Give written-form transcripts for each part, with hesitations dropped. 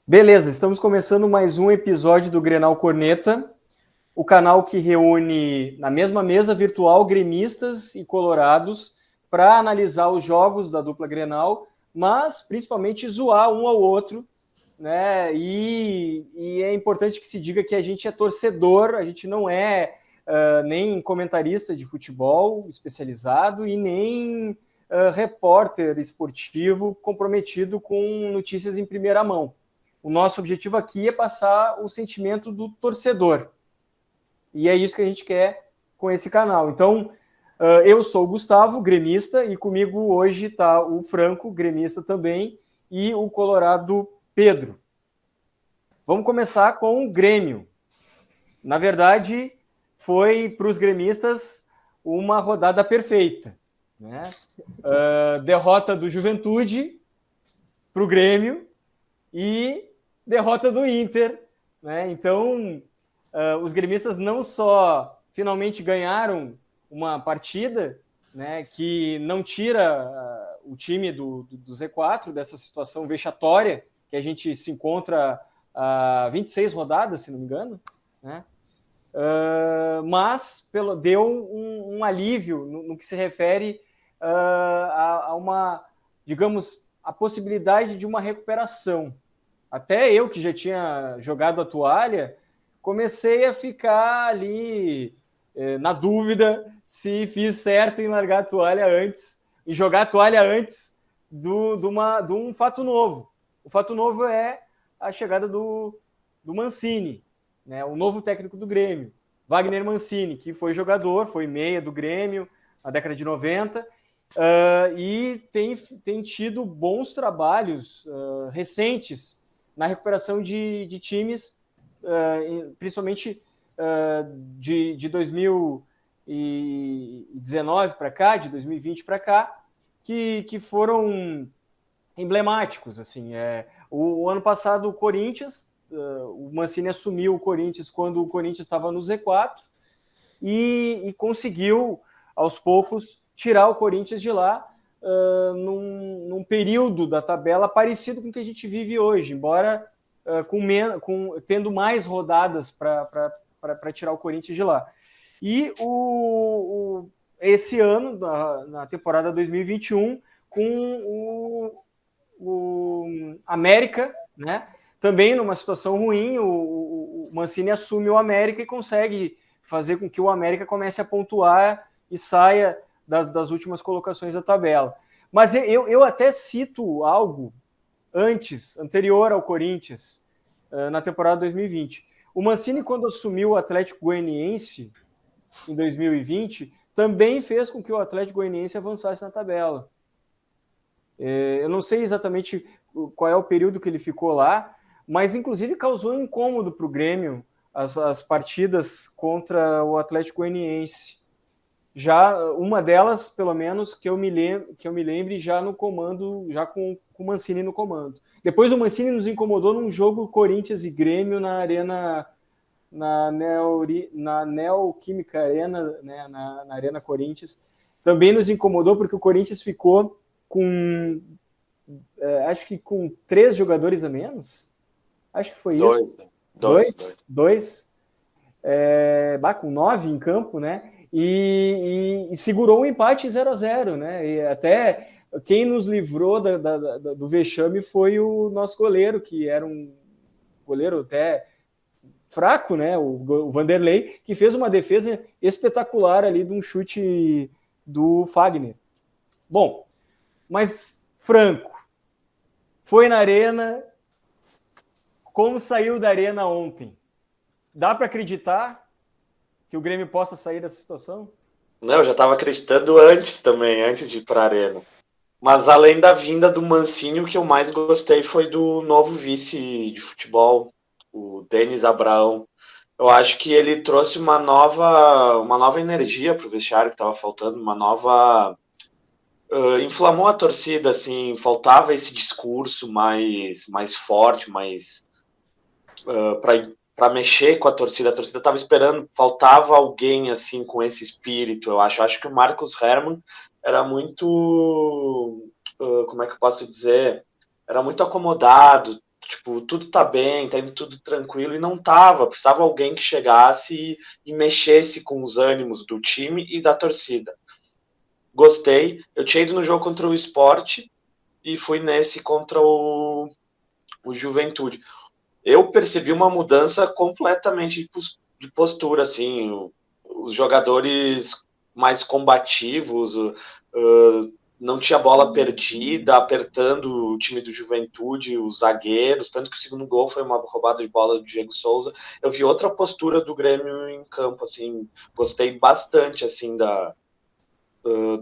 Beleza, estamos começando mais um episódio do Grenal Corneta, o canal que reúne na mesma mesa virtual gremistas e colorados para analisar os jogos da dupla Grenal, mas principalmente zoar um ao outro, né? E é importante que se diga que a gente é torcedor, a gente não é nem comentarista de futebol especializado e nem repórter esportivo comprometido com notícias em primeira mão. O nosso objetivo aqui é passar o sentimento do torcedor. E é isso que a gente quer com esse canal. Então, eu sou o Gustavo, gremista, e comigo hoje está o Franco, gremista também, e o colorado Pedro. Vamos começar com o Grêmio. Na verdade, foi para os gremistas uma rodada perfeita, né? Derrota do Juventude para o Grêmio e derrota do Inter, né? Então, os gremistas não só finalmente ganharam uma partida, né, que não tira o time do Z4 dessa situação vexatória que a gente se encontra a 26 rodadas, se não me engano, né? Mas deu um alívio no que se refere a uma, digamos, a possibilidade de uma recuperação. Até eu, que já tinha jogado a toalha, comecei a ficar ali na dúvida se fiz certo em largar a toalha antes, em jogar a toalha antes de um fato novo. O fato novo é a chegada do Mancini, né, o novo técnico do Grêmio, Wagner Mancini, que foi jogador, foi meia do Grêmio na década de 90, e tem tido bons trabalhos recentes na recuperação de times, principalmente de 2019 para cá, de 2020 para cá, que foram emblemáticos. Assim, o ano passado o Corinthians, o Mancini assumiu o Corinthians quando o Corinthians estava no Z4 e conseguiu, aos poucos, tirar o Corinthians de lá num período da tabela parecido com o que a gente vive hoje, embora tendo mais rodadas para tirar o Corinthians de lá. E esse ano, na temporada 2021, com o América, né? Também numa situação ruim, o Mancini assume o América e consegue fazer com que o América comece a pontuar e saia das últimas colocações da tabela. Mas eu até cito algo anterior ao Corinthians, na temporada 2020. O Mancini, quando assumiu o Atlético Goianiense em 2020, também fez com que o Atlético Goianiense avançasse na tabela. Eu não sei exatamente qual é o período que ele ficou lá, mas inclusive causou incômodo para o Grêmio as partidas contra o Atlético Goianiense. Já uma delas, pelo menos, que eu me lembre, já no comando, já com o Mancini no comando. Depois o Mancini nos incomodou num jogo Corinthians e Grêmio na Arena, na Neoquímica Arena, né, na Arena Corinthians. Também nos incomodou porque o Corinthians ficou com, acho que com 3 jogadores a menos. Acho que foi isso. Dois. Com 9 em campo, né? E segurou um empate 0-0, né? E até quem nos livrou do vexame foi o nosso goleiro, que era um goleiro até fraco, né? O Vanderlei, que fez uma defesa espetacular ali de um chute do Fagner. Bom, mas Franco foi na Arena. Como saiu da Arena ontem? Dá para acreditar que o Grêmio possa sair dessa situação? Não, eu já estava acreditando antes também, antes de ir para a Arena. Mas além da vinda do Mancini, o que eu mais gostei foi do novo vice de futebol, o Denis Abraão. Eu acho que ele trouxe uma nova energia para o vestiário que estava faltando, uma nova... inflamou a torcida, assim, faltava esse discurso mais forte, mais... para mexer com a torcida estava esperando, faltava alguém assim com esse espírito, eu acho que o Marcos Herrmann era muito, como é que eu posso dizer, era muito acomodado, tipo, tudo tá bem, tá indo tudo tranquilo, e não tava. Precisava alguém que chegasse e mexesse com os ânimos do time e da torcida. Gostei. Eu tinha ido no jogo contra o Sport e fui nesse contra o Juventude. Eu percebi uma mudança completamente de postura, assim, os jogadores mais combativos, não tinha bola perdida, apertando o time do Juventude, os zagueiros, tanto que o segundo gol foi uma roubada de bola do Diego Souza. Eu vi outra postura do Grêmio em campo, assim, gostei bastante, assim,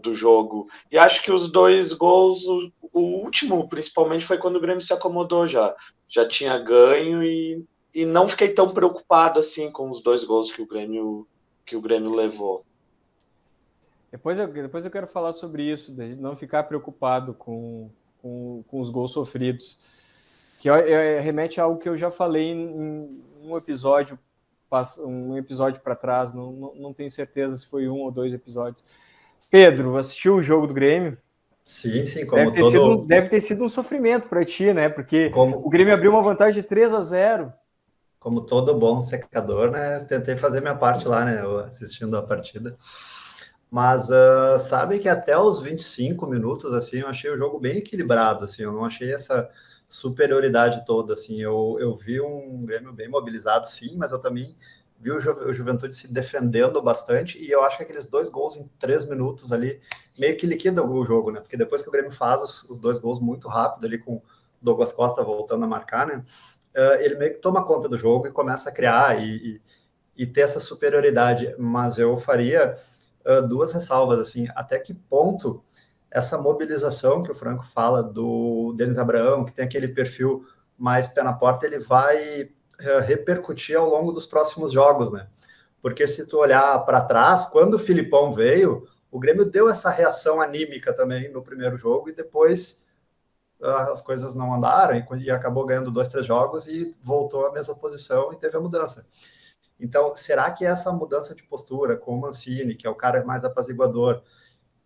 do jogo. E acho que os dois gols, o último principalmente, foi quando o Grêmio se acomodou já tinha ganho e não fiquei tão preocupado assim com os dois gols que o Grêmio levou. Depois eu quero falar sobre isso, de não ficar preocupado com os gols sofridos. Que remete a algo que eu já falei em um episódio para trás, não tenho certeza se foi 1 ou 2 episódios. Pedro, assistiu o jogo do Grêmio? Sim, Deve ter sido um sofrimento para ti, né? Porque como, o Grêmio abriu uma vantagem de 3-0. Como todo bom secador, né? Tentei fazer minha parte lá, né? Assistindo a partida. Mas sabe que até os 25 minutos, assim, eu achei o jogo bem equilibrado, assim, eu não achei essa superioridade toda, assim, eu vi um Grêmio bem mobilizado, sim, mas eu também vi o Juventude se defendendo bastante, e eu acho que aqueles 2 gols em 3 minutos ali, meio que liquidam o jogo, né, porque depois que o Grêmio faz os 2 gols muito rápido ali, com o Douglas Costa voltando a marcar, né, ele meio que toma conta do jogo e começa a criar e ter essa superioridade, mas eu faria 2 ressalvas, assim, até que ponto essa mobilização que o Franco fala do Denis Abraão, que tem aquele perfil mais pé na porta, ele vai repercutir ao longo dos próximos jogos, né? Porque se tu olhar para trás, quando o Filipão veio, o Grêmio deu essa reação anímica também no primeiro jogo e depois as coisas não andaram e acabou ganhando 2, 3 jogos e voltou à mesma posição e teve a mudança. Então, será que essa mudança de postura com o Mancini, que é o cara mais apaziguador,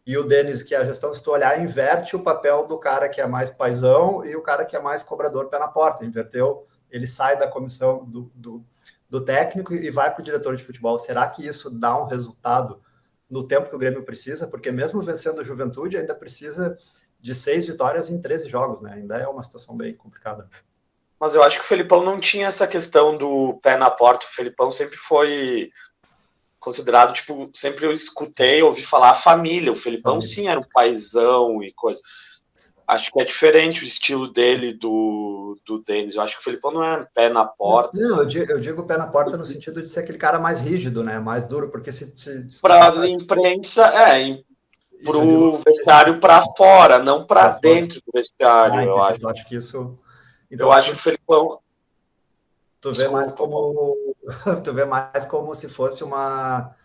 e o Denis, que é a gestão, se tu olhar, inverte o papel do cara que é mais paizão e o cara que é mais cobrador pé na porta. Inverteu, ele sai da comissão do técnico e vai para o diretor de futebol. Será que isso dá um resultado no tempo que o Grêmio precisa? Porque mesmo vencendo a Juventude, ainda precisa de 6 vitórias em 13 jogos, né? Ainda é uma situação bem complicada. Mas eu acho que o Felipão não tinha essa questão do pé na porta. O Felipão sempre foi considerado, tipo, sempre eu escutei, ouvi falar a família. O Felipão, sim, era um paizão e coisa. Acho que é diferente o estilo dele do Denis. Eu acho que o Felipão não é pé na porta. Não, assim. eu digo pé na porta no sentido de ser aquele cara mais rígido, né? Mais duro, porque se para a imprensa, pro vestiário para fora, não para dentro do vestiário, eu acho. Eu acho que isso. Então, eu acho que o Felipão. Tu vê mais como se fosse uma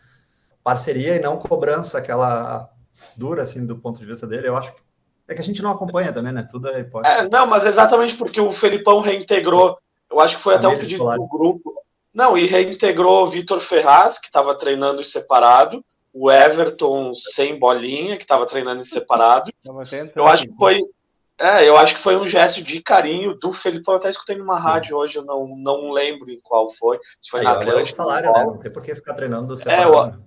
parceria e não cobrança, aquela dura, assim, do ponto de vista dele. Eu acho que é que a gente não acompanha também, né? Tudo é hipótese. Não, mas exatamente porque o Felipão reintegrou. Eu acho que foi até um pedido do grupo. Não, e reintegrou o Vitor Ferraz, que estava treinando em separado, o Everton sem bolinha, que estava treinando em separado. Eu acho que foi. Eu acho que foi um gesto de carinho do Felipão. Eu até escutei numa rádio hoje, eu não lembro em qual foi. Se foi na Atlântica. O salário, né? Não tem por que ficar treinando separado.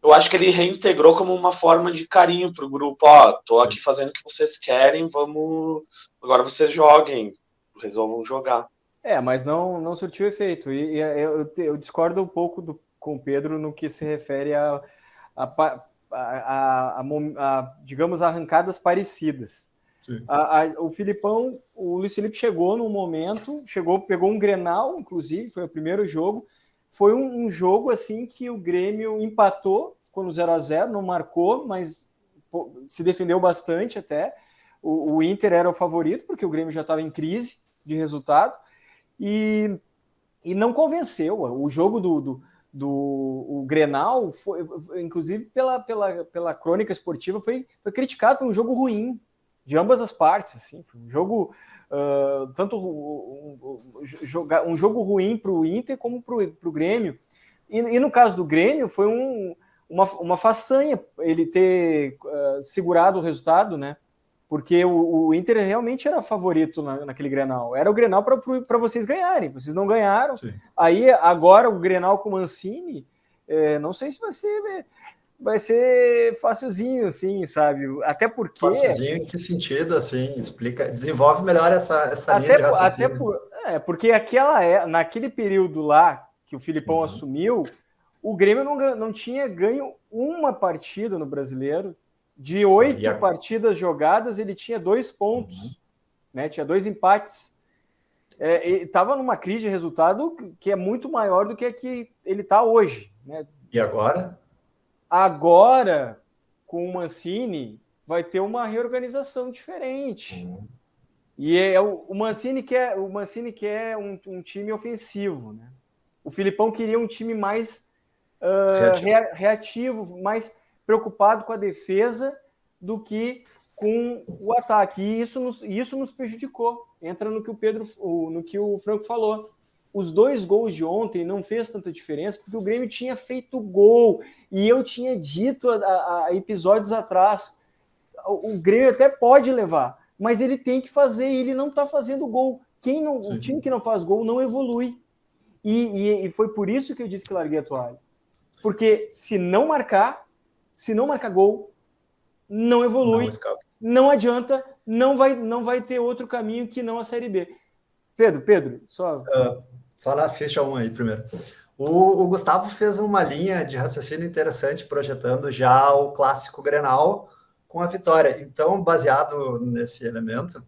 Eu acho que ele reintegrou como uma forma de carinho pro grupo. Ó, tô aqui fazendo o que vocês querem, vamos. Agora vocês joguem, resolvam jogar. Mas não surtiu efeito. E eu discordo um pouco com o Pedro no que se refere a digamos, arrancadas parecidas. O Filipão, o Luiz Felipe chegou num momento, pegou um Grenal, inclusive, foi o primeiro jogo. Foi um jogo assim que o Grêmio empatou, ficou no 0-0, não marcou, mas se defendeu bastante até. O Inter era o favorito, porque o Grêmio já estava em crise de resultado, e não convenceu. O jogo do Grenal, inclusive pela crônica esportiva, foi criticado, foi um jogo ruim, de ambas as partes. Assim, foi um jogo... um jogo ruim para o Inter como para o Grêmio. E no caso do Grêmio, foi uma façanha ele ter segurado o resultado, né? Porque o Inter realmente era favorito naquele Grenal. Era o Grenal para vocês ganharem. Vocês não ganharam. Sim. Aí, agora, o Grenal com o Mancini, não sei se vai ser facilzinho, assim, sabe? Até porque... Facilzinho em que sentido, assim? Explica, desenvolve melhor essa linha de raciocínio. Porque naquele período lá, que o Filipão assumiu, o Grêmio não tinha ganho uma partida no Brasileiro. De 8 partidas jogadas, ele tinha 2 pontos, né? Tinha 2 empates. Estava numa crise de resultado que é muito maior do que a que ele está hoje, né? E agora? Agora, com o Mancini, vai ter uma reorganização diferente. E o Mancini quer um time ofensivo, né? O Filipão queria um time mais reativo, mais preocupado com a defesa do que com o ataque. E isso nos prejudicou. Entra no que o Franco falou. Os 2 gols de ontem não fez tanta diferença, porque o Grêmio tinha feito gol. E eu tinha dito há episódios atrás, o Grêmio até pode levar, mas ele tem que fazer, e ele não está fazendo gol. O time que não faz gol não evolui. E foi por isso que eu disse que larguei a toalha. Porque se não marcar gol, não evolui, não adianta, não vai ter outro caminho que não a Série B. Pedro, só na ficha 1 aí primeiro. O Gustavo fez uma linha de raciocínio interessante, projetando já o clássico Grenal com a vitória. Então, baseado nesse elemento,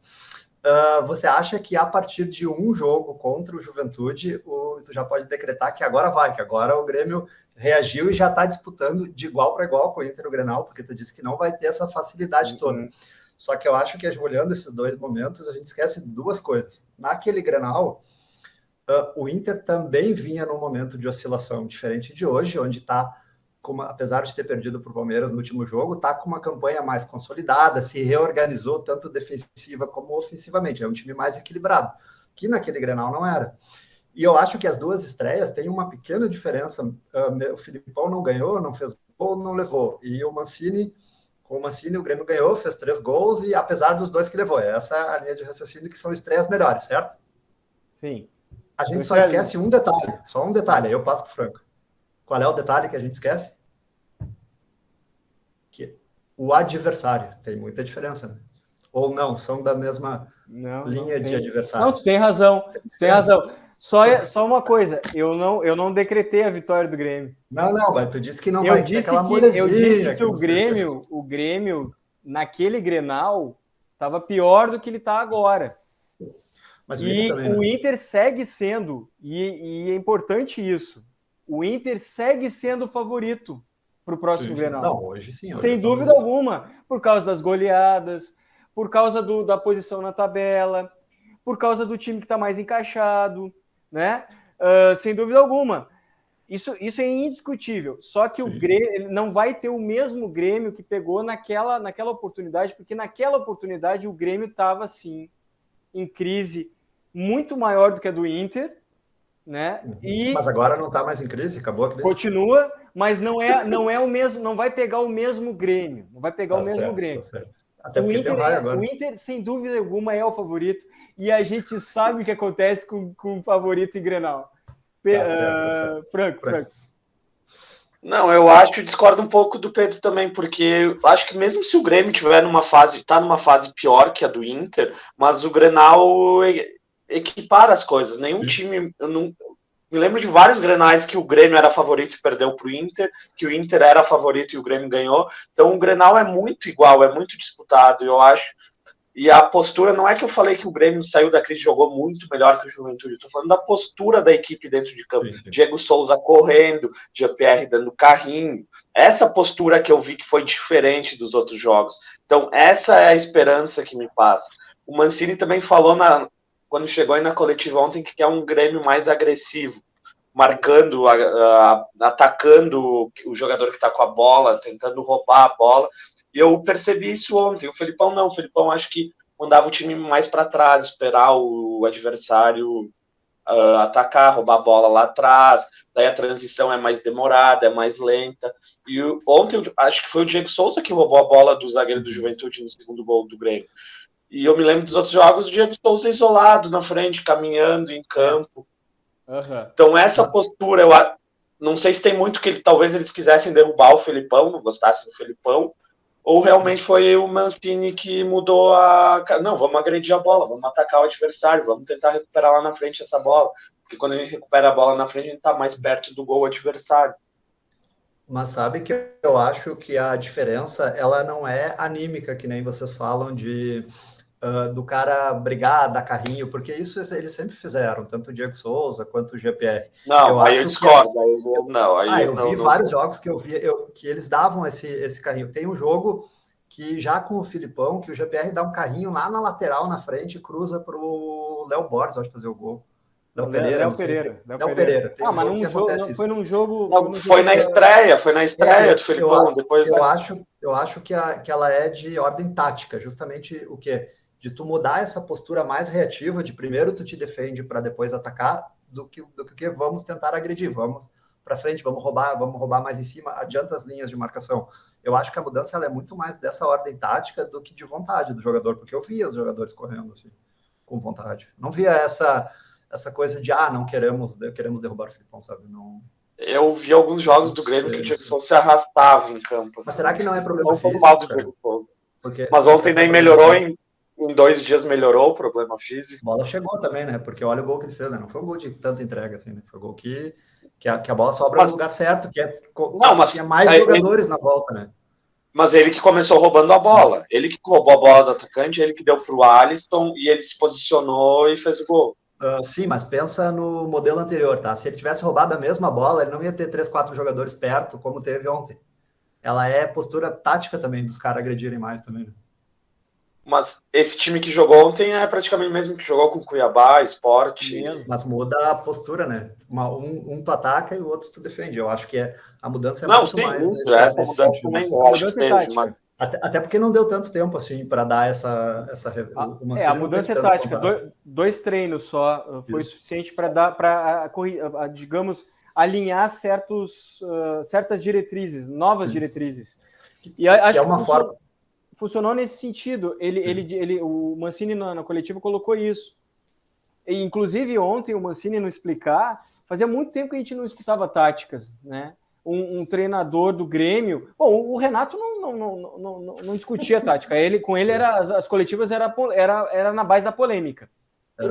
você acha que a partir de um jogo contra o Juventude, tu já pode decretar que agora o Grêmio reagiu e já está disputando de igual para igual com o Inter o Grenal, porque tu disse que não vai ter essa facilidade toda. Só que eu acho que, olhando esses 2 momentos, a gente esquece 2 coisas. Naquele Grenal, o Inter também vinha num momento de oscilação diferente de hoje, onde está, apesar de ter perdido para o Palmeiras no último jogo, está com uma campanha mais consolidada, se reorganizou tanto defensiva como ofensivamente. É um time mais equilibrado, que naquele Grenal não era. E eu acho que as 2 estreias têm uma pequena diferença. O Filipão não ganhou, não fez gol, não levou. E com o Mancini, o Grêmio ganhou, fez 3 gols, e apesar dos 2 que levou. Essa é a linha de raciocínio, que são estreias melhores, certo? Sim. A gente só esquece um detalhe, aí eu passo para o Franco. Qual é o detalhe que a gente esquece? Que o adversário tem muita diferença, né? Ou não, são da mesma linha de adversários. Não, tu tem razão. Só uma coisa, eu não decretei a vitória do Grêmio. Não, mas tu disse que não vai ser aquela molezinha. Eu disse que o Grêmio, naquele Grenal, estava pior do que ele está agora. Mas o Inter segue sendo, e é importante isso, o Inter segue sendo o favorito para o próximo Grenal. Não, hoje sim. Sem dúvida alguma, por causa das goleadas, por causa da posição na tabela, por causa do time que está mais encaixado, né? Sem dúvida alguma. Isso é indiscutível. Só que o Grêmio não vai ter o mesmo Grêmio que pegou naquela oportunidade, porque naquela oportunidade o Grêmio estava, sim, em crise muito maior do que a do Inter, né? Mas agora não está mais em crise, acabou a crise. Continua, mas não é o mesmo, não vai pegar o mesmo Grêmio, não vai pegar o mesmo Grêmio. Até porque tem o Raio agora. O Inter, sem dúvida alguma, é o favorito, e a gente sabe o que acontece com o favorito em Grenal. Franco. Não, eu discordo um pouco do Pedro também, porque eu acho que mesmo se o Grêmio tiver numa fase pior que a do Inter, mas o Grenal equipara as coisas. Nenhum time, eu não me lembro de vários Grenais que o Grêmio era favorito e perdeu para o Inter, que o Inter era favorito e o Grêmio ganhou. Então o Grenal é muito igual, é muito disputado, eu acho. E a postura, não é que eu falei que o Grêmio saiu da crise e jogou muito melhor que o Juventude, eu estou falando da postura da equipe dentro de campo. Sim. Diego Souza correndo, Jean-Pierre dando carrinho. Essa postura que eu vi que foi diferente dos outros jogos. Então essa é a esperança que me passa. O Mancini também falou quando chegou aí na coletiva ontem que quer um Grêmio mais agressivo, marcando, atacando o jogador que está com a bola, tentando roubar a bola. E eu percebi isso ontem. O Felipão acho que mandava o time mais para trás, esperar o adversário atacar, roubar a bola lá atrás, daí a transição é mais demorada, é mais lenta. E ontem, acho que foi o Diego Souza que roubou a bola do zagueiro do Juventude no segundo gol do Grêmio. E eu me lembro dos outros jogos, o Diego Souza isolado na frente, caminhando em campo. Então essa postura, eu não sei se tem muito que talvez eles quisessem derrubar o Felipão, não gostassem do Felipão, ou realmente foi o Mancini que mudou não, vamos agredir a bola, vamos atacar o adversário, vamos tentar recuperar lá na frente essa bola, porque quando a gente recupera a bola na frente, a gente está mais perto do gol adversário. Mas sabe que eu acho que a diferença, ela não é anímica, que nem vocês falam do cara brigar, dar carrinho, porque isso eles sempre fizeram, tanto o Diego Souza quanto o GPR. Não, aí eu discordo. Eu vi vários jogos que eu vi que eles davam esse carrinho. Tem um jogo que já com o Filipão, que o GPR dá um carrinho lá na lateral, na frente, cruza para o Léo Borges, acho, fazer o gol. Léo Pereira. Mas não foi num jogo... Foi na estreia do Filipão. Eu acho que ela é de ordem tática, justamente o quê? De tu mudar essa postura mais reativa, de primeiro tu te defende para depois atacar, do que vamos tentar agredir, vamos para frente, vamos roubar mais em cima, adianta as linhas de marcação. Eu acho que a mudança ela é muito mais dessa ordem tática do que de vontade do jogador, porque eu via os jogadores correndo assim, com vontade. Não via essa coisa de, não queremos derrubar o Filipão, sabe? Não... Eu vi alguns jogos do Grêmio que o Diego Souza se arrastava em campo. Assim. Mas será que não é problema físico? Mas ontem nem melhorou, em 2 dias melhorou o problema físico. A bola chegou também, né? Porque olha o gol que ele fez, né? Não foi um gol de tanta entrega, assim, né? Foi um gol que a bola sobra no lugar certo, tinha mais jogadores na volta, né? Mas ele que começou roubando a bola. Ele que roubou a bola do atacante, ele que deu pro Alisson e ele se posicionou e fez o gol. Sim, mas pensa no modelo anterior, tá? Se ele tivesse roubado a mesma bola, ele não ia ter 3, 4 jogadores perto, como teve ontem. Ela é postura tática também, dos caras agredirem mais também, né? Mas esse time que jogou ontem é praticamente o mesmo que jogou com Cuiabá, Sport. Mas muda a postura, né? Um tu ataca e o outro tu defende. Eu acho que a mudança é muito mais. Essa mudança também eu acho que teve, mas... Até porque não deu tanto tempo assim para dar essa a mudança é tática. 2 treinos só foi suficiente para dar digamos, alinhar certas diretrizes, novas diretrizes. E acho que funcionou nesse sentido. O Mancini na coletiva colocou isso. E, inclusive, ontem o Mancini não explicar, fazia muito tempo que a gente não escutava táticas, né? Um treinador do Grêmio... Bom, o Renato não discutia tática. Com ele as coletivas era na base da polêmica.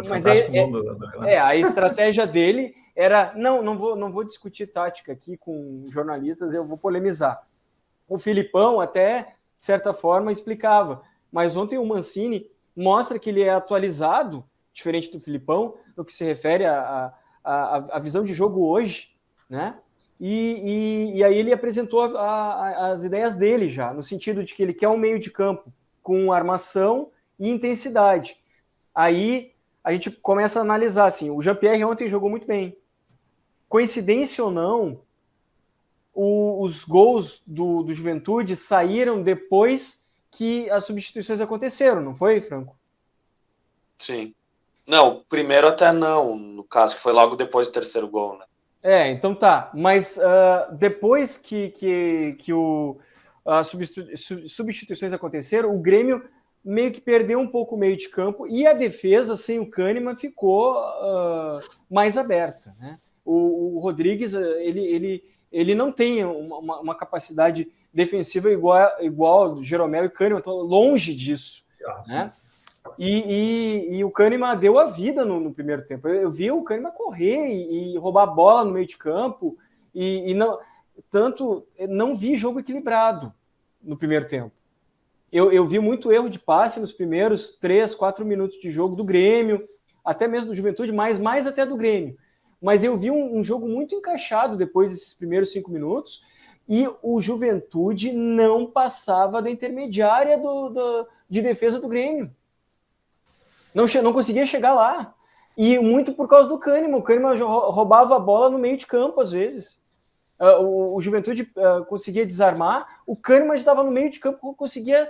Mas a estratégia dele era, não vou discutir tática aqui com jornalistas, eu vou polemizar. O Filipão até, de certa forma, explicava. Mas ontem o Mancini mostra que ele é atualizado, diferente do Filipão, no que se refere à visão de jogo hoje, né? E aí ele apresentou as ideias dele já, no sentido de que ele quer um meio de campo com armação e intensidade. Aí a gente começa a analisar, assim, o Jean-Pierre ontem jogou muito bem. Coincidência ou não, os gols do Juventude saíram depois que as substituições aconteceram, não foi, Franco? Sim. Não, primeiro até não, no caso, que foi logo depois do terceiro gol, né? Então tá, mas depois que as substituições aconteceram, o Grêmio meio que perdeu um pouco o meio de campo e a defesa sem o Kahneman ficou mais aberta, né? O Rodrigues, ele não tem uma capacidade defensiva igual do Jeromel e Kahneman, tô longe disso, né? E o Kahneman deu a vida no primeiro tempo. Eu vi o Kahneman correr e roubar a bola no meio de campo e não vi jogo equilibrado no primeiro tempo. Eu vi muito erro de passe nos primeiros 3, 4 minutos de jogo do Grêmio, até mesmo do Juventude, mas mais até do Grêmio. Mas eu vi um jogo muito encaixado depois desses primeiros 5 minutos e o Juventude não passava da intermediária de defesa do Grêmio. Não conseguia chegar lá. E muito por causa do Kahneman. O Kahneman roubava a bola no meio de campo, às vezes. O Juventude conseguia desarmar. O Kahneman estava no meio de campo, conseguia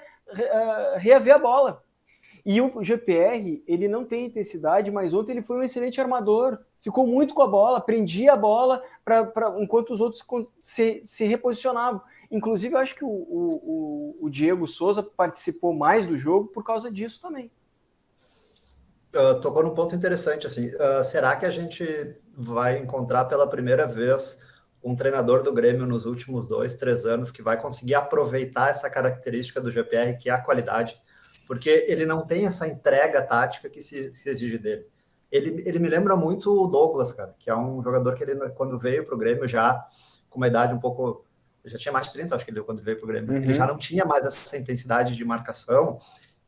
reaver a bola. E o GPR, ele não tem intensidade, mas ontem ele foi um excelente armador. Ficou muito com a bola, prendia a bola enquanto os outros se reposicionavam. Inclusive, eu acho que o Diego Souza participou mais do jogo por causa disso também. Tocou num ponto interessante, assim, será que a gente vai encontrar pela primeira vez um treinador do Grêmio nos últimos 2, 3 anos que vai conseguir aproveitar essa característica do GPR, que é a qualidade, porque ele não tem essa entrega tática que se exige dele. Ele me lembra muito o Douglas, cara, que é um jogador que ele, quando veio para o Grêmio, já com uma idade um pouco... Já tinha mais de 30, acho que ele quando veio para o Grêmio. Ele já não tinha mais essa intensidade de marcação,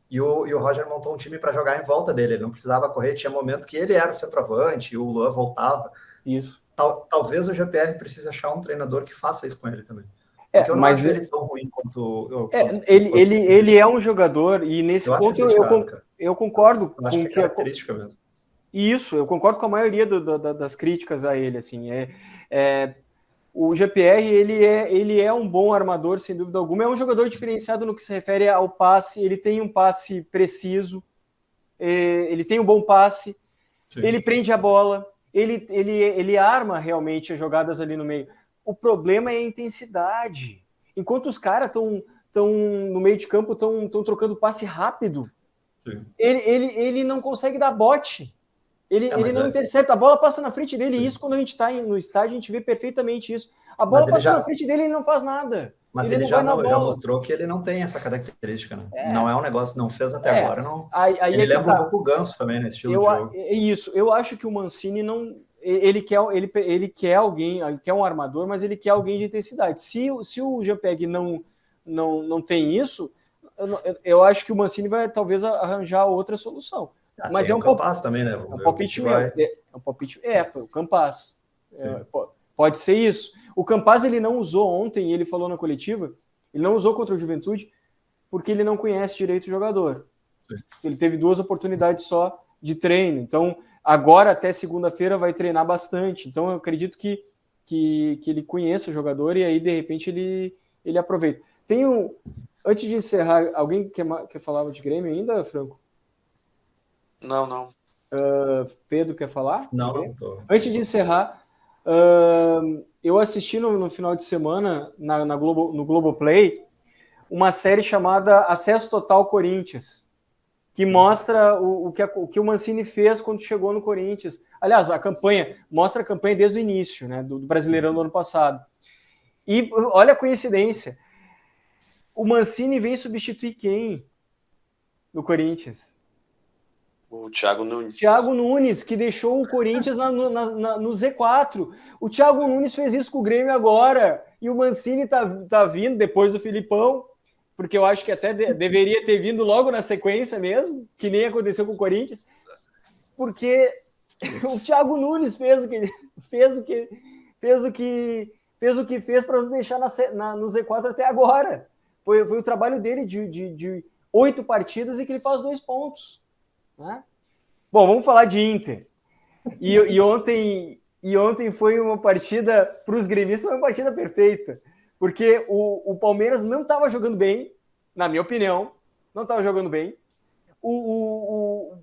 e o Roger montou um time para jogar em volta dele. Ele não precisava correr, tinha momentos que ele era o centroavante, e o Luan voltava. Isso. Talvez o GPR precise achar um treinador que faça isso com ele também. Porque eu não acho ele tão ruim quanto... Ele é um jogador, e nesse ponto eu concordo. Eu acho que é característica mesmo. Isso, eu concordo com a maioria das críticas a ele. Assim, o GPR ele é um bom armador, sem dúvida alguma. É um jogador diferenciado no que se refere ao passe. Ele tem um passe preciso, ele tem um bom passe, sim. Ele prende a bola, ele arma realmente as jogadas ali no meio. O problema é a intensidade. Enquanto os caras estão no meio de campo, estão trocando passe rápido, ele não consegue dar bote. Ele não intercepta, a bola passa na frente dele, e isso quando a gente está no estádio, a gente vê perfeitamente isso. A bola passa na frente dele e ele não faz nada. Mas ele já mostrou que ele não tem essa característica, né? Não é um negócio, não fez até agora. Não. Ele lembra um pouco o Ganso também, nesse estilo de jogo. Isso, eu acho que o Mancini não... Ele quer alguém, ele quer um armador, mas ele quer alguém de intensidade. Se o Jean-Pierre não tem isso, eu acho que o Mancini vai talvez arranjar outra solução. Mas é um Campaz também, né? É um palpite meu. O Campaz. Pode ser isso. O Campaz ele não usou ontem, ele falou na coletiva, ele não usou contra o Juventude porque ele não conhece direito o jogador. Sim. Ele teve 2 oportunidades só de treino. Então, agora até segunda-feira vai treinar bastante. Então, eu acredito que ele conheça o jogador e aí, de repente, ele aproveita. Antes de encerrar, alguém quer falar de Grêmio ainda, Franco? Não. Pedro quer falar? Não. Antes de encerrar, eu assisti no final de semana no Globoplay uma série chamada Acesso Total Corinthians, que mostra o que o Mancini fez quando chegou no Corinthians. Aliás, mostra a campanha desde o início, né, do Brasileirão do ano passado. E olha a coincidência, o Mancini vem substituir quem no Corinthians? O Thiago Nunes. Thiago Nunes, que deixou o Corinthians no Z4. O Thiago Nunes fez isso com o Grêmio agora. E o Mancini tá vindo depois do Filipão, porque eu acho que até deveria ter vindo logo na sequência mesmo, que nem aconteceu com o Corinthians, porque o Thiago Nunes fez o que fez para nos deixar no Z4 até agora. Foi o trabalho dele de 8 partidas e que ele faz 2 pontos. Né? Bom, vamos falar de Inter. E ontem foi uma partida, para os gremistas, foi uma partida perfeita, porque o Palmeiras não estava jogando bem, na minha opinião, não estava jogando bem. O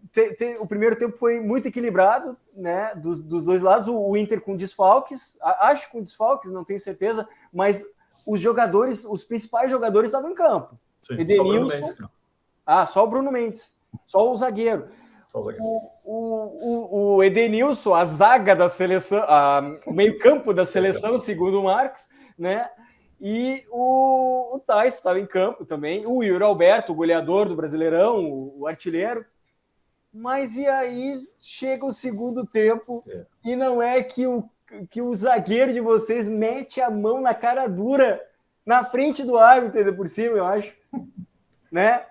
primeiro tempo foi muito equilibrado, né, dos 2 lados, o Inter com desfalques, acho com desfalques, não tenho certeza, mas os principais jogadores estavam em campo. Sim, Edenilson, só o Bruno Mendes, só o zagueiro. O Edenilson, a zaga da seleção, o meio-campo da seleção, segundo o Marcos, né? E o Tais estava em campo também. O Yuri Alberto, o goleador do Brasileirão, o artilheiro. Mas e aí chega o segundo tempo e não é que o zagueiro de vocês mete a mão na cara dura na frente do árbitro, ainda por cima, eu acho, né?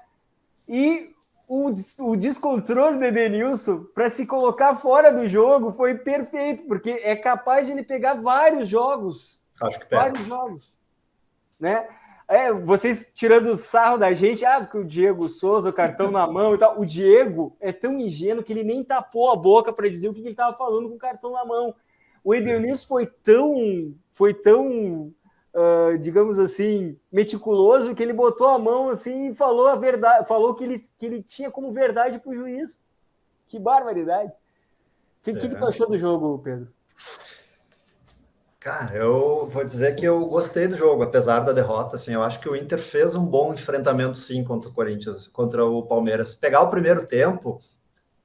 E o descontrole do Edenilson para se colocar fora do jogo foi perfeito, porque é capaz de ele pegar vários jogos. Acho que pega. Vários jogos. Né? Vocês tirando o sarro da gente, porque o Diego Souza, o cartão na mão e tal. O Diego é tão ingênuo que ele nem tapou a boca para dizer o que ele estava falando com o cartão na mão. O Edenilson foi tão digamos assim, meticuloso, que ele botou a mão assim e falou a verdade, falou que ele tinha como verdade para o juiz. Que barbaridade. O que tu achou do jogo, Pedro? Cara, eu vou dizer que eu gostei do jogo, apesar da derrota. Assim, eu acho que o Inter fez um bom enfrentamento, sim, contra o Corinthians, contra o Palmeiras. Pegar o primeiro tempo,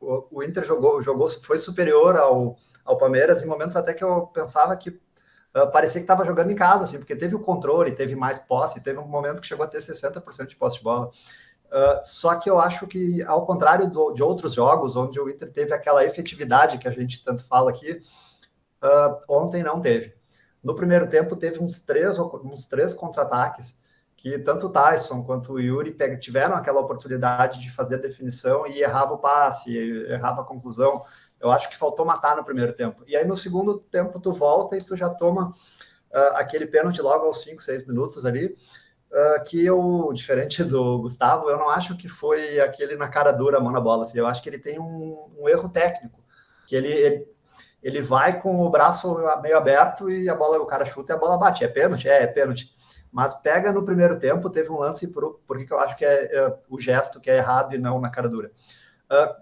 o Inter jogou, foi superior ao Palmeiras em momentos até que eu pensava que parecia que estava jogando em casa, assim, porque teve o controle, teve mais posse, teve um momento que chegou a ter 60% de posse de bola. Só que eu acho que, ao contrário de outros jogos, onde o Inter teve aquela efetividade que a gente tanto fala aqui, ontem não teve. No primeiro tempo, teve uns três contra-ataques que tanto o Tyson quanto o Yuri tiveram aquela oportunidade de fazer a definição e errava o passe, errava a conclusão. Eu acho que faltou matar no primeiro tempo. E aí, no segundo tempo, tu volta e tu já toma aquele pênalti logo aos 5, 6 minutos ali, que eu, diferente do Gustavo, eu não acho que foi aquele na cara dura, mão na bola. Assim, eu acho que ele tem um erro técnico, que ele vai com o braço meio aberto e o cara chuta e a bola bate. É pênalti? É pênalti. Mas pega no primeiro tempo, teve um lance, porque eu acho que é o gesto que é errado e não na cara dura.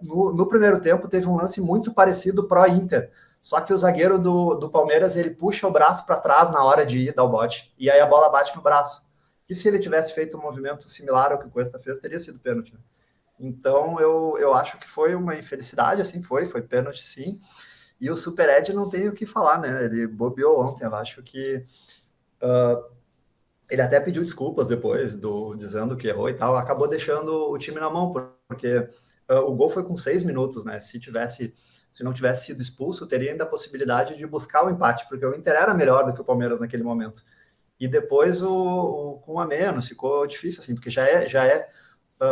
No primeiro tempo, teve um lance muito parecido pró-Inter, só que o zagueiro do Palmeiras, ele puxa o braço para trás na hora de ir dar o bote, e aí a bola bate no braço. E se ele tivesse feito um movimento similar ao que o Cuesta fez, teria sido pênalti. Então, eu acho que foi uma infelicidade, assim, foi pênalti, sim. E o Super Ed não tem o que falar, né? Ele bobeou ontem, eu acho que... ele até pediu desculpas depois, dizendo que errou e tal, acabou deixando o time na mão, porque o gol foi com 6 minutos, né? Se não tivesse sido expulso, teria ainda a possibilidade de buscar o empate, porque o Inter era melhor do que o Palmeiras naquele momento. E depois, com um a menos, ficou difícil, assim, porque já é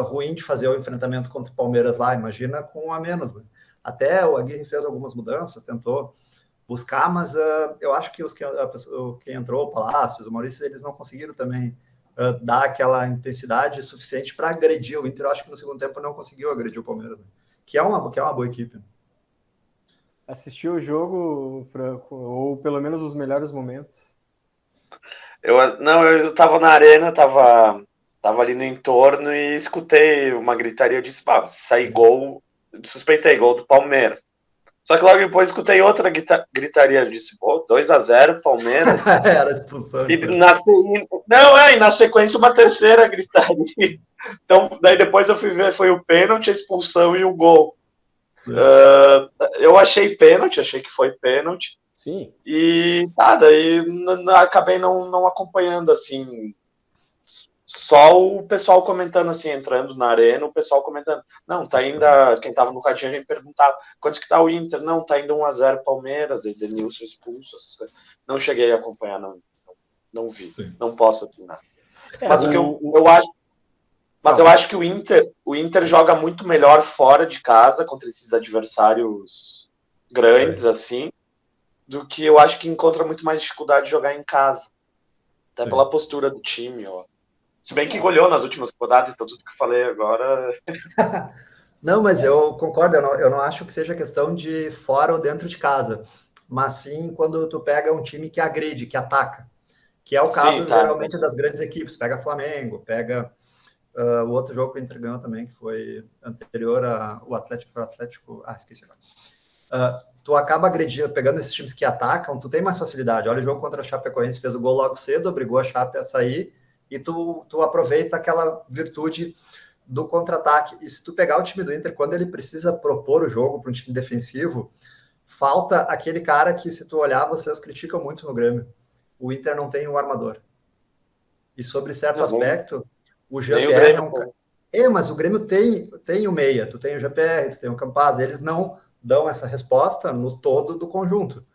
ruim de fazer o enfrentamento contra o Palmeiras lá, imagina com um a menos, né? Até o Aguirre fez algumas mudanças, tentou buscar, mas eu acho que quem entrou, o Palácios, o Maurício, eles não conseguiram também dar aquela intensidade suficiente para agredir o Inter. Eu acho que no segundo tempo não conseguiu agredir o Palmeiras, né? Que é uma boa equipe. Né? Assistiu o jogo, Franco, ou pelo menos os melhores momentos? Eu estava na arena, tava ali no entorno e escutei uma gritaria. Eu disse, sair gol, suspeitei gol do Palmeiras. Só que logo depois escutei outra gritaria. Eu disse, 2-0 Palmeiras. Era expulsão. E na sequência uma terceira gritaria. Então, daí depois eu fui ver, foi o pênalti, a expulsão e o gol. Eu achei que foi pênalti. Sim. E daí acabei não acompanhando, assim, só o pessoal comentando, assim, entrando na arena, o pessoal comentando, não, tá ainda, quem tava no cadinho, a gente perguntava, quanto que tá o Inter? Não, tá indo 1-0 Palmeiras, e Denilson expulso, essas coisas. Não cheguei a acompanhar, não vi, sim. Não posso opinar. Mas o que eu acho, eu acho que o Inter joga muito melhor fora de casa, contra esses adversários grandes, assim, do que eu acho que encontra muito mais dificuldade de jogar em casa. Até sim. Pela postura do time, ó. Se bem que goleou nas últimas rodadas, então tudo que eu falei agora... Não, mas eu concordo, eu não acho que seja questão de fora ou dentro de casa, mas sim quando tu pega um time que agride, que ataca, que é o caso, sim, geralmente, das grandes equipes. Pega Flamengo, pega o outro jogo que o Inter ganhou também, que foi anterior ao Atlético... esqueci agora. Tu acaba agredindo, pegando esses times que atacam, tu tem mais facilidade. Olha o jogo contra a Chapecoense, fez o gol logo cedo, obrigou a Chape a sair, e tu aproveita aquela virtude do contra-ataque. E se tu pegar o time do Inter, quando ele precisa propor o jogo para um time defensivo, falta aquele cara que, se tu olhar, vocês criticam muito no Grêmio. O Inter não tem um armador. E sobre certo aspecto, o Jean-Pierre é um cara... mas o Grêmio tem o meia, tu tem o Jean-Pierre, tu tem o Campaz, eles não dão essa resposta no todo do conjunto.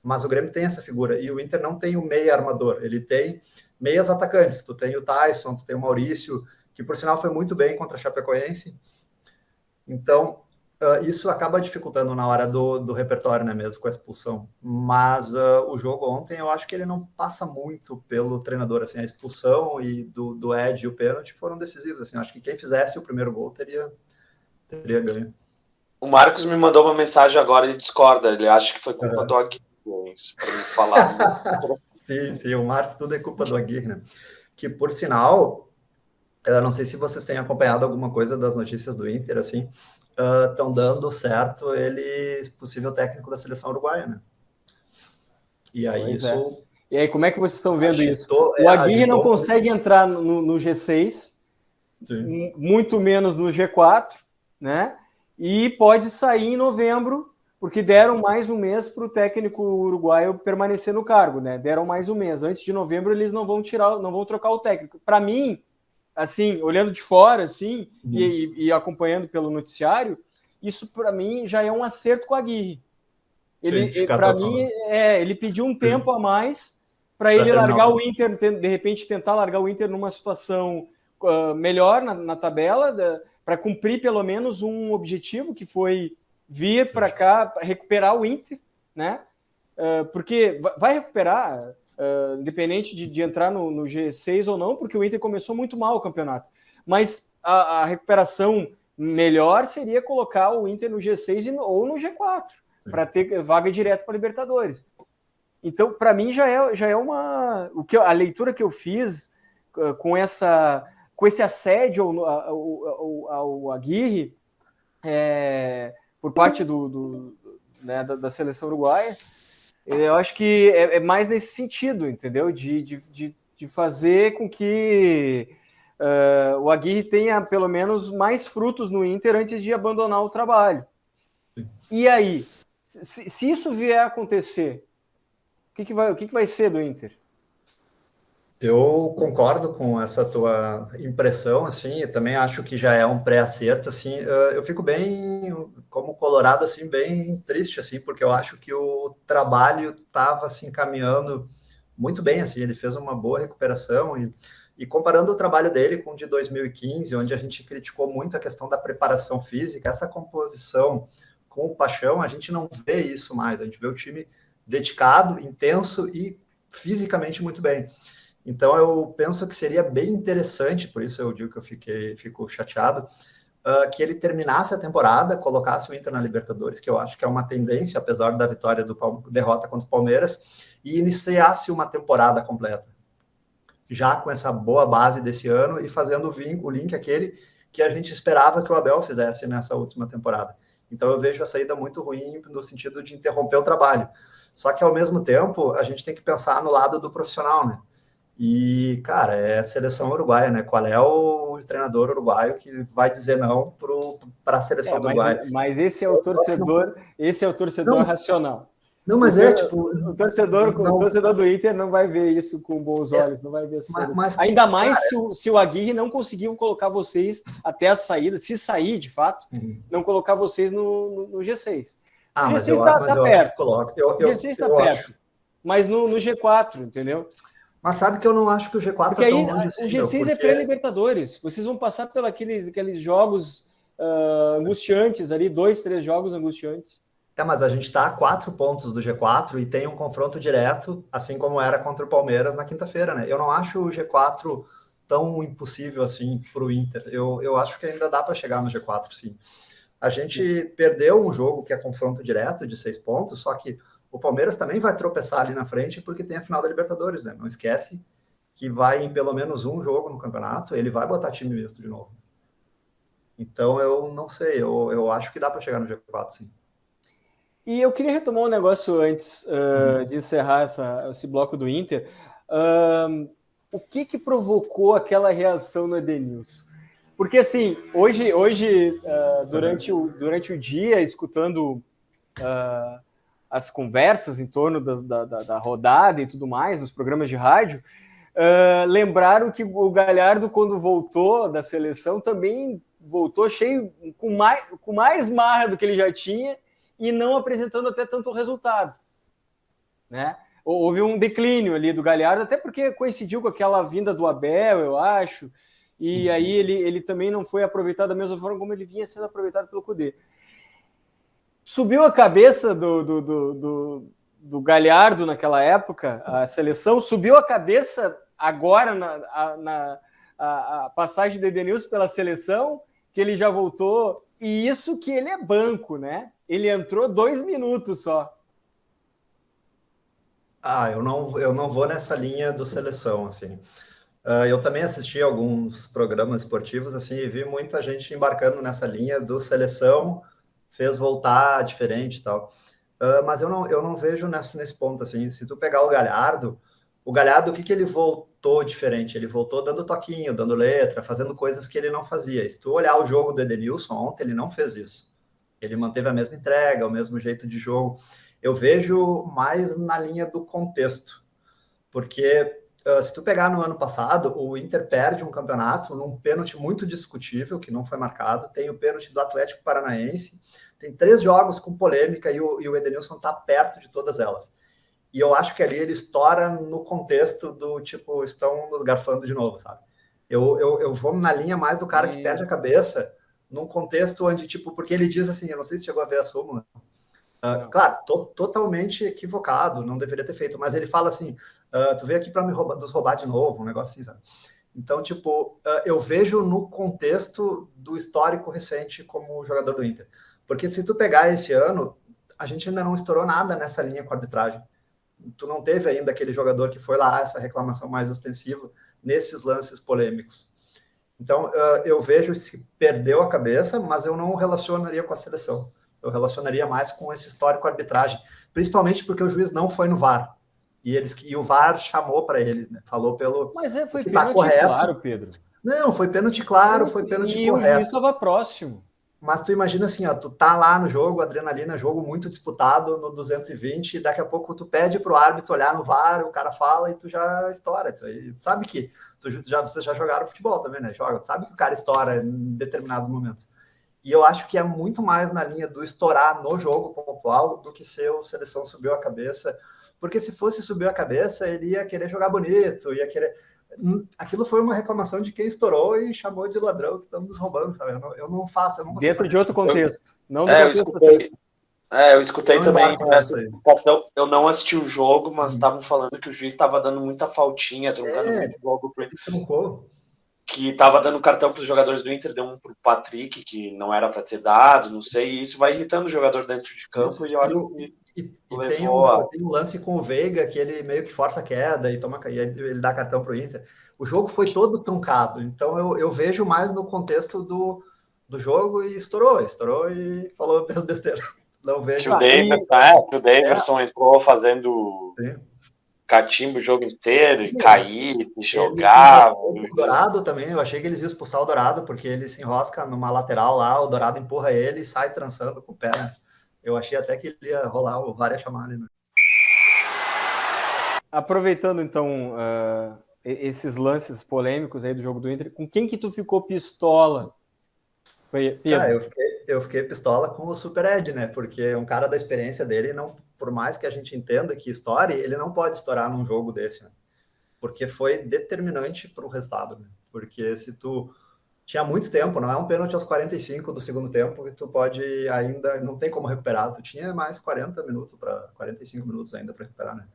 Mas o Grêmio tem essa figura, e o Inter não tem o meia armador, ele tem meias atacantes, tu tem o Tyson, tu tem o Maurício, que por sinal foi muito bem contra a Chapecoense. Então, isso acaba dificultando na hora do repertório, né, mesmo com a expulsão. Mas o jogo ontem, eu acho que ele não passa muito pelo treinador, assim, a expulsão e do Ed e o pênalti foram decisivos, assim, eu acho que quem fizesse o primeiro gol teria ganho. O Marcos me mandou uma mensagem agora, ele discorda, ele acha que foi culpa do Aguirre, para me falar. Sim, o março tudo é culpa do Aguirre, né? Que, por sinal, eu não sei se vocês têm acompanhado alguma coisa das notícias do Inter, assim, estão dando certo ele, possível técnico da seleção uruguaia, né? E aí Pois é. isso E aí, como é que vocês estão vendo isso? agitou, O Aguirre não agitou consegue entrar no G6, Sim. muito menos no G4, né? E pode sair em novembro, porque deram mais um mês para o técnico uruguaio permanecer no cargo, né? Deram mais um mês. Antes de novembro eles não vão trocar o técnico. Para mim, assim, olhando de fora, assim, e acompanhando pelo noticiário, isso para mim já é um acerto com a Aguirre. Para mim, ele pediu um tempo a mais para ele largar o Inter, de repente tentar largar o Inter numa situação melhor na tabela, para cumprir pelo menos um objetivo, que foi vir para cá, recuperar o Inter, né? Porque vai recuperar, independente de entrar no G6 ou não, porque o Inter começou muito mal o campeonato. Mas a recuperação melhor seria colocar o Inter no G6 ou no G4, para ter vaga direta para Libertadores. Então, para mim, já é uma... a leitura que eu fiz com esse assédio ao Aguirre por parte né, da seleção uruguaia, eu acho que é mais nesse sentido, entendeu? De fazer com que o Aguirre tenha pelo menos mais frutos no Inter antes de abandonar o trabalho. E aí, se isso vier a acontecer, o que vai ser do Inter? Eu concordo com essa tua impressão, assim, eu também acho que já é um pré-acerto, assim, eu fico bem, como colorado, assim, bem triste, assim, porque eu acho que o trabalho estava, assim, caminhando muito bem, assim, ele fez uma boa recuperação e comparando o trabalho dele com o de 2015, onde a gente criticou muito a questão da preparação física, essa composição com o Paixão, a gente não vê isso mais, a gente vê o time dedicado, intenso e fisicamente muito bem. Então, eu penso que seria bem interessante, por isso eu digo que eu fico chateado, que ele terminasse a temporada, colocasse o Inter na Libertadores, que eu acho que é uma tendência, apesar da vitória derrota contra o Palmeiras, e iniciasse uma temporada completa, já com essa boa base desse ano e fazendo o link aquele que a gente esperava que o Abel fizesse nessa última temporada. Então, eu vejo a saída muito ruim no sentido de interromper o trabalho. Só que, ao mesmo tempo, a gente tem que pensar no lado do profissional, né? E, cara, é a seleção uruguaia, né? Qual é o treinador uruguaio que vai dizer não para a seleção uruguaia? Mas esse é o torcedor racional. Não, mas o torcedor do Inter não vai ver isso com bons olhos, não vai ver isso. Ainda mais se o Aguirre não conseguiu colocar vocês até a saída, se sair de fato, não colocar vocês no G6. O G6 está perto. O G6 está perto. Mas no G4, entendeu? Mas sabe que eu não acho que o G4 porque aí, o G6 é pré-Libertadores. Vocês vão passar por aqueles jogos angustiantes ali, 2, 3 jogos angustiantes. Mas a gente está a 4 pontos do G4 e tem um confronto direto, assim como era contra o Palmeiras na quinta-feira, né? Eu não acho o G4 tão impossível assim para o Inter. Eu acho que ainda dá para chegar no G4, sim. A gente perdeu um jogo que é confronto direto de 6 pontos, só que o Palmeiras também vai tropeçar ali na frente porque tem a final da Libertadores, né? Não esquece que vai em pelo menos um jogo no campeonato, ele vai botar time misto de novo. Então, eu não sei, eu acho que dá para chegar no G4, sim. E eu queria retomar um negócio antes de encerrar esse bloco do Inter. O que provocou aquela reação no Edenilson? Porque, assim, hoje durante o dia, escutando as conversas em torno da rodada e tudo mais, nos programas de rádio, lembraram que o Galhardo, quando voltou da seleção, também voltou cheio, com mais marra do que ele já tinha, e não apresentando até tanto resultado, né? Houve um declínio ali do Galhardo, até porque coincidiu com aquela vinda do Abel, eu acho, e aí ele também não foi aproveitado da mesma forma como ele vinha sendo aproveitado pelo Cudê. Subiu a cabeça do Galhardo naquela época, a seleção, subiu a cabeça agora a passagem do Edenilson pela seleção, que ele já voltou, e isso que ele é banco, né? Ele entrou 2 minutos só. Eu não vou nessa linha do seleção, assim. Eu também assisti alguns programas esportivos, assim, e vi muita gente embarcando nessa linha do seleção, fez voltar diferente e tal. Mas eu não vejo nesse ponto, assim. Se tu pegar o Galhardo, o que ele voltou diferente? Ele voltou dando toquinho, dando letra, fazendo coisas que ele não fazia. Se tu olhar o jogo do Edenilson ontem, ele não fez isso. Ele manteve a mesma entrega, o mesmo jeito de jogo. Eu vejo mais na linha do contexto, porque se tu pegar no ano passado, o Inter perde um campeonato num pênalti muito discutível, que não foi marcado, tem o pênalti do Atlético Paranaense, tem 3 jogos com polêmica e o Edenilson está perto de todas elas. E eu acho que ali ele estoura no contexto do tipo, estão nos garfando de novo, sabe? Eu vou na linha mais do cara que perde a cabeça, num contexto onde, tipo, porque ele diz assim, eu não sei se chegou a ver a súmula, claro, totalmente equivocado, não deveria ter feito, mas ele fala assim, tu veio aqui para nos roubar de novo, um negócio assim, sabe? Então, tipo, eu vejo no contexto do histórico recente como jogador do Inter. Porque se tu pegar esse ano, a gente ainda não estourou nada nessa linha com a arbitragem. Tu não teve ainda aquele jogador que foi lá, essa reclamação mais ostensiva, nesses lances polêmicos. Então, eu vejo se perdeu a cabeça, mas eu não relacionaria com a seleção. Eu relacionaria mais com esse histórico arbitragem, principalmente porque o juiz não foi no VAR. E o VAR chamou para ele, né? Falou pelo. Mas foi que tá pênalti correto. claro, Pedro. Não, foi pênalti claro, foi pênalti E o juiz correto. estava próximo. Mas tu imagina assim, ó, tu tá lá no jogo, adrenalina, jogo muito disputado no 220, e daqui a pouco tu pede pro árbitro olhar no VAR, o cara fala e tu já estoura. Tu sabe que vocês já jogaram futebol também, né? Tu sabe que o cara estoura em determinados momentos. E eu acho que é muito mais na linha do estourar no jogo pontual do que ser o seleção subiu a cabeça. Porque se fosse subir a cabeça, ele ia querer jogar bonito, ia querer. Aquilo foi uma reclamação de quem estourou e chamou de ladrão que estamos nos roubando, sabe? Eu não faço, eu não consigo. Dentro de outro contexto. Não eu escutei também essa explicação. Eu não assisti o jogo, mas estavam falando que o juiz estava dando muita faltinha, truncando muito jogo. Truncou. Que estava dando cartão para os jogadores do Inter, deu um para o Patrick, que não era para ter dado, não sei, e isso vai irritando o jogador dentro de campo. Tem um lance com o Veiga, que ele meio que força a queda e ele dá cartão para o Inter. O jogo foi todo truncado, então eu vejo mais no contexto do jogo e estourou e falou besteira. Não vejo. Que o Davidson entrou fazendo... Sim. Catimba o jogo inteiro e cair, jogar. O Dourado também, eu achei que eles iam expulsar o Dourado, porque ele se enrosca numa lateral lá, o Dourado empurra ele e sai trançando com o pé, né? Eu achei até que ele ia rolar o VAR ia chamar ali, né? Aproveitando, então, esses lances polêmicos aí do jogo do Inter, com quem que tu ficou pistola? Eu fiquei pistola com o Super Ed, né? Porque um cara da experiência dele, não, por mais que a gente entenda que estoure, ele não pode estourar num jogo desse, né? Porque foi determinante para o resultado, né? Porque se tu tinha muito tempo, não é um pênalti aos 45 do segundo tempo que tu pode ainda, não tem como recuperar, tu tinha mais 45 minutos ainda para recuperar, né?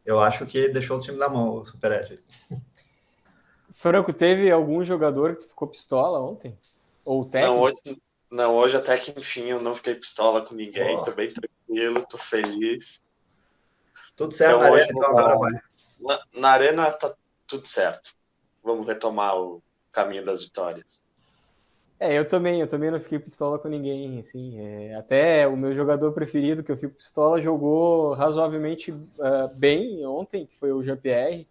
Eu acho que deixou o time na mão, o Super Ed. Franco, teve algum jogador que ficou pistola ontem? Ou técnico? Não, hoje até que enfim eu não fiquei pistola com ninguém, tô bem tranquilo, tô feliz. Tudo certo na arena, então agora vai. Na arena tá tudo certo. Vamos retomar o caminho das vitórias. Eu também não fiquei pistola com ninguém, assim. Até o meu jogador preferido, que eu fico pistola, jogou razoavelmente bem ontem, que foi o Jean-Pierre.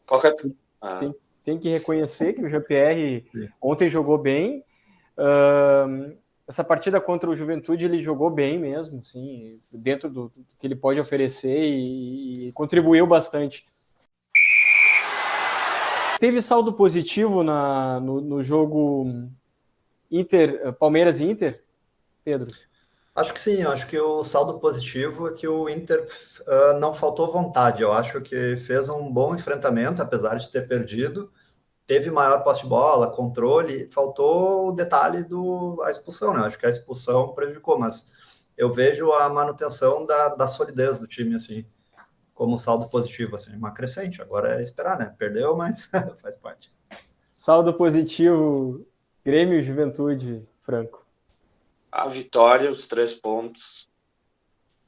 Tem que reconhecer que o Jean-Pierre ontem jogou bem. Essa partida contra o Juventude ele jogou bem mesmo, assim, dentro do que ele pode oferecer e contribuiu bastante. Teve saldo positivo no jogo Palmeiras e Inter, Pedro? Acho que sim, acho que o saldo positivo é que o Inter não faltou vontade. Eu acho que fez um bom enfrentamento, apesar de ter perdido. Teve maior posse de bola, controle, faltou o detalhe da expulsão, né? Acho que a expulsão prejudicou, mas eu vejo a manutenção da solidez do time, assim, como saldo positivo, assim, uma crescente. Agora é esperar, né? Perdeu, mas faz parte. Saldo positivo, Grêmio e Juventude, Franco. A vitória, os 3 pontos,